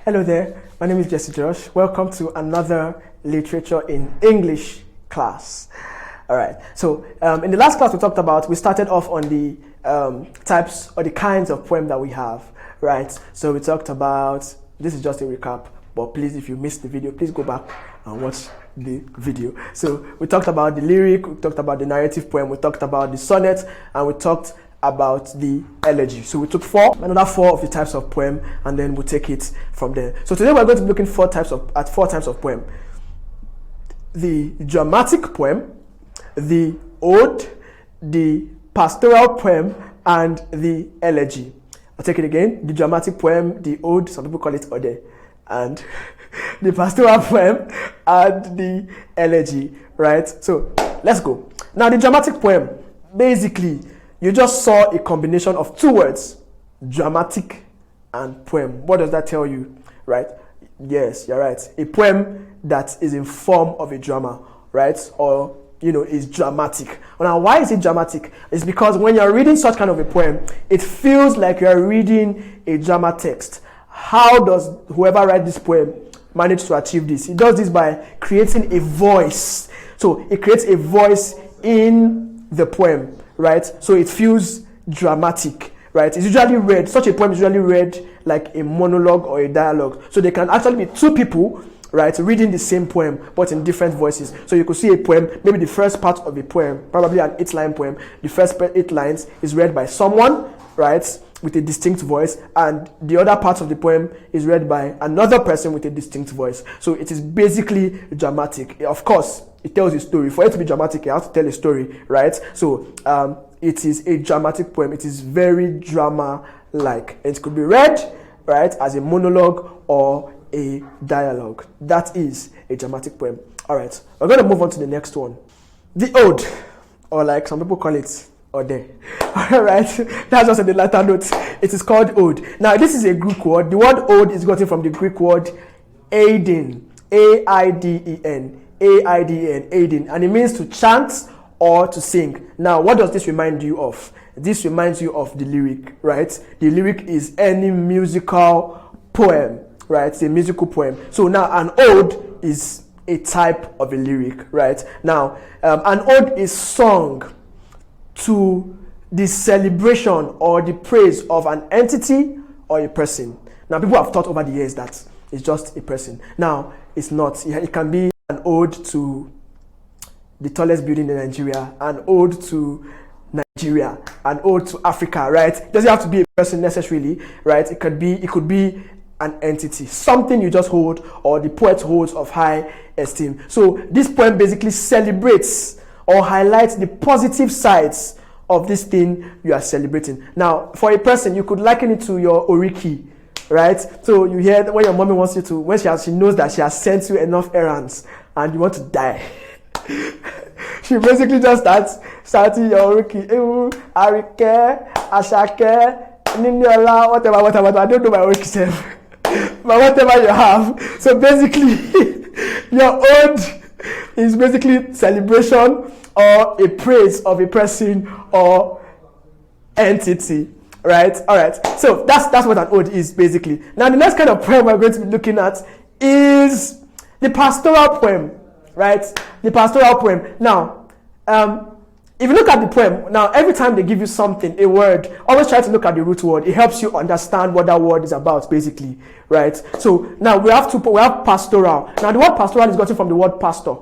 Hello there, my name is Jesse Josh. Welcome to another literature in English class. All right, so in the last class we started off on the types or the kinds of poem that we have, right? So we talked about, this is just a recap, but please, if you missed the video, please go back and watch the video. So we talked about the lyric, we talked about the narrative poem, we talked about the sonnet, and we talked about the elegy. So we took another four of the types of poem, and then we'll take it from there. So today we're going to be looking at four types of poem: the dramatic poem, the ode, the pastoral poem, and the elegy. I'll take it again: the dramatic poem, the ode, some people call it ode, and the pastoral poem and the elegy, right? So let's go. Now the dramatic poem, basically, you just saw a combination of two words, dramatic and poem. What does that tell you, right? Yes, you're right. A poem that is in form of a drama, right? Or, is dramatic. Now, why is it dramatic? It's because when you're reading such kind of a poem, it feels like you're reading a drama text. How does whoever writes this poem manage to achieve this? He does this by creating a voice. So it creates a voice in the poem, right? So it feels dramatic, right? It's usually read, such a poem is usually read like a monologue or a dialogue. So there can actually be two people, right, reading the same poem, but in different voices. So you could see a poem, maybe the first part of a poem, probably an 8-line poem, the first 8 lines is read by someone, right, with a distinct voice, and the other part of the poem is read by another person with a distinct voice. So it is basically dramatic. Of course, it tells a story. For it to be dramatic, you have to tell a story, right? So it is a dramatic poem. It is very drama-like. It could be read, right, as a monologue or a dialogue. That is a dramatic poem. All right, we're going to move on to the next one. The ode, or like some people call it, ode. All right, that's just in the latter note. It is called ode. Now, this is a Greek word. The word ode is gotten from the Greek word aiden, A-I-D-E-N. A-I-D-E-N, aiden, and it means to chant or to sing. Now, what does this remind you of? This reminds you of the lyric, right? The lyric is any musical poem, right? It's a musical poem. So now an ode is a type of a lyric, right? Now, an ode is sung to the celebration or the praise of an entity or a person. Now, people have thought over the years that it's just a person. Now, it's not. It can be an ode to the tallest building in Nigeria, an ode to Nigeria, an ode to Africa, right? It doesn't have to be a person necessarily, right? It could be an entity, something you just hold or the poet holds of high esteem. So this poem basically celebrates or highlights the positive sides of this thing you are celebrating. Now, for a person, you could liken it to your oriki, right? So you hear when your mommy wants you to, when she knows that she has sent you enough errands and you want to die. She basically just starts shouting your oriki, Arike, Ashake, Niniola, whatever. I don't know my oriki self. But whatever you have. So basically, your ode is basically celebration or a praise of a person or entity, right? All right. So that's what an ode is basically. Now the next kind of poem we're going to be looking at is the pastoral poem, right? The pastoral poem. Now, if you look at the poem, now every time they give you something, a word, always try to look at the root word. It helps you understand what that word is about, basically, right? So now we have pastoral. Now the word pastoral is gotten from the word pastor,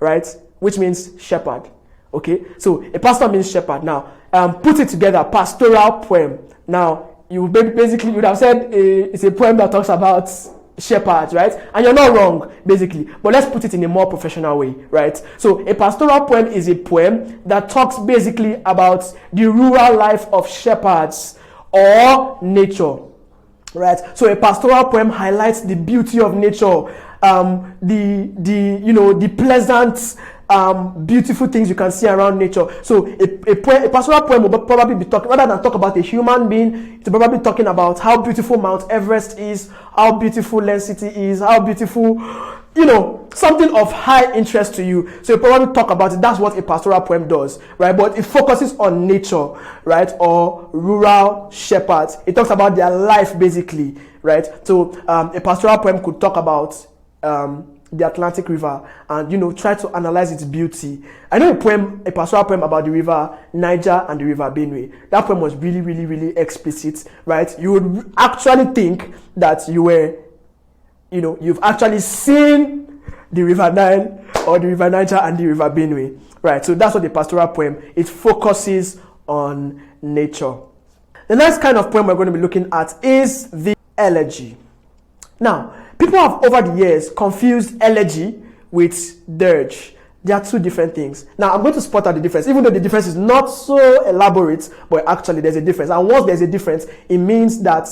right? Which means shepherd. Okay, so a pastor means shepherd. Now, put it together, pastoral poem. Now, you would have said it's a poem that talks about shepherds, right? And you're not wrong, basically. But let's put it in a more professional way, right? So a pastoral poem is a poem that talks basically about the rural life of shepherds or nature, right? So a pastoral poem highlights the beauty of nature, the pleasant, beautiful things you can see around nature. So a pastoral poem will probably be talking, rather than talk about a human being, it's probably talking about how beautiful Mount Everest is, how beautiful LearnCity is, how beautiful, something of high interest to you. So you probably talk about it. That's what a pastoral poem does, right? But it focuses on nature, right? Or rural shepherds. It talks about their life basically, right? So a pastoral poem could talk about the Atlantic River and, you know, try to analyze its beauty. I know a pastoral poem about the river Niger and the river Benue. That poem was really, really, really explicit, right? You would actually think that you've actually seen the river Nile or the river Niger and the river Benue, right? So that's what the pastoral poem, it focuses on nature. The next kind of poem we're going to be looking at is the elegy. Now, people have over the years confused elegy with dirge. They are two different things. Now, I'm going to spot out the difference, even though the difference is not so elaborate, but actually there's a difference. And once there's a difference, it means that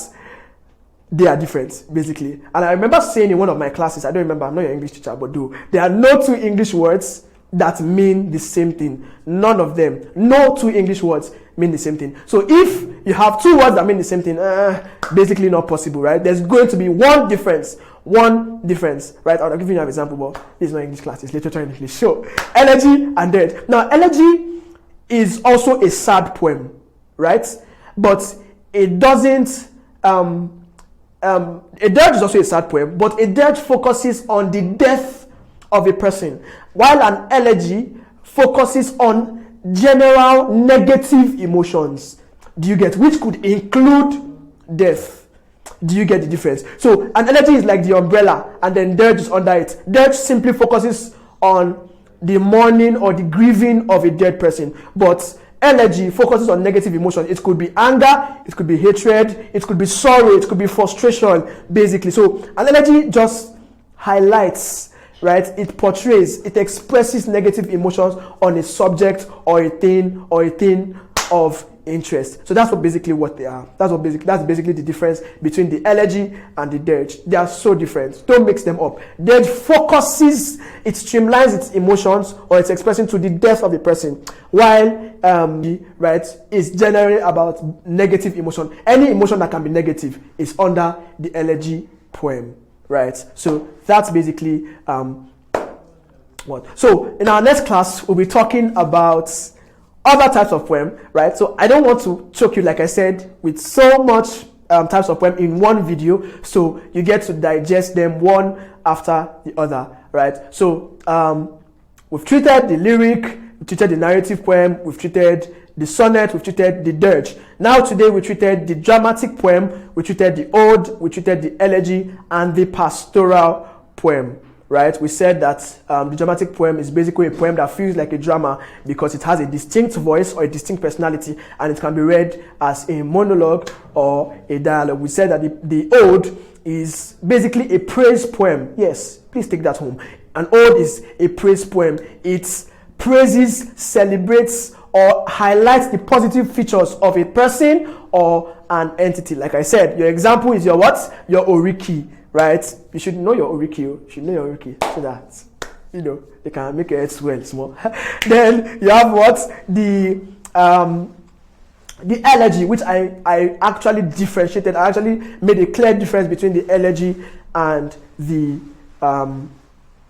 they are different, basically. And I remember saying in one of my classes, I don't remember, I'm not your English teacher, but there are no two English words that mean the same thing. None of them. No two English words mean the same thing. So if you have two words that mean the same thing, basically not possible, right? There's going to be one difference, right? I'll give you an example, but this is not English class, it's literature in English. So, elegy and dirge. Now, elegy is also a sad poem, right? But it doesn't, a dirge is also a sad poem, but a dirge focuses on the death of a person, while an elegy focuses on general negative emotions. Do you get? Which could include death. Do you get the difference? So an elegy is like the umbrella, and then dirge is under it. Dirge simply focuses on the mourning or the grieving of a dead person, but elegy focuses on negative emotion. It could be anger, it could be hatred, it could be sorrow, it could be frustration, basically. So an elegy just highlights, right? It portrays, it expresses negative emotions on a subject or a thing of interest. So that's basically what they are. That's basically the difference between the elegy and the dirge. They are so different. Don't mix them up. Dirge focuses, it streamlines its emotions or its expression to the death of the person, while right, is generally about negative emotion. Any emotion that can be negative is under the elegy poem, right? So that's basically what. So in our next class, we'll be talking about other types of poem, right? So I don't want to choke you, like I said, with so much types of poem in one video, so you get to digest them one after the other, right? So we've treated the lyric, we've treated the narrative poem, we've treated the sonnet, we've treated the dirge. Now today we treated the dramatic poem, we treated the ode, we treated the elegy, and the pastoral poem. Right, we said that the dramatic poem is basically a poem that feels like a drama because it has a distinct voice or a distinct personality, and it can be read as a monologue or a dialogue. We said that the ode is basically a praise poem. Yes, please take that home. An ode is a praise poem. It praises, celebrates, or highlights the positive features of a person or an entity. Like I said, your example is your what? Your oriki. Right? You should know your oriki. You should know your oriki so that, you know, they can make your head swell small. Then you have what? The elegy, which I actually differentiated. I actually made a clear difference between the elegy and the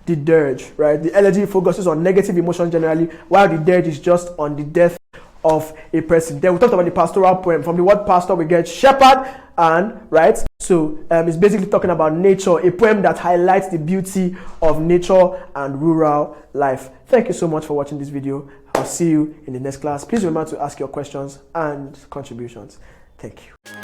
dirge, right? The elegy focuses on negative emotion generally, while the dirge is just on the death of a person. Then we talked about the pastoral poem. From the word pastor, we get shepherd, and right. So it's basically talking about nature, a poem that highlights the beauty of nature and rural life. Thank you so much for watching this video. I'll see you in the next class. Please remember to ask your questions and contributions. Thank you.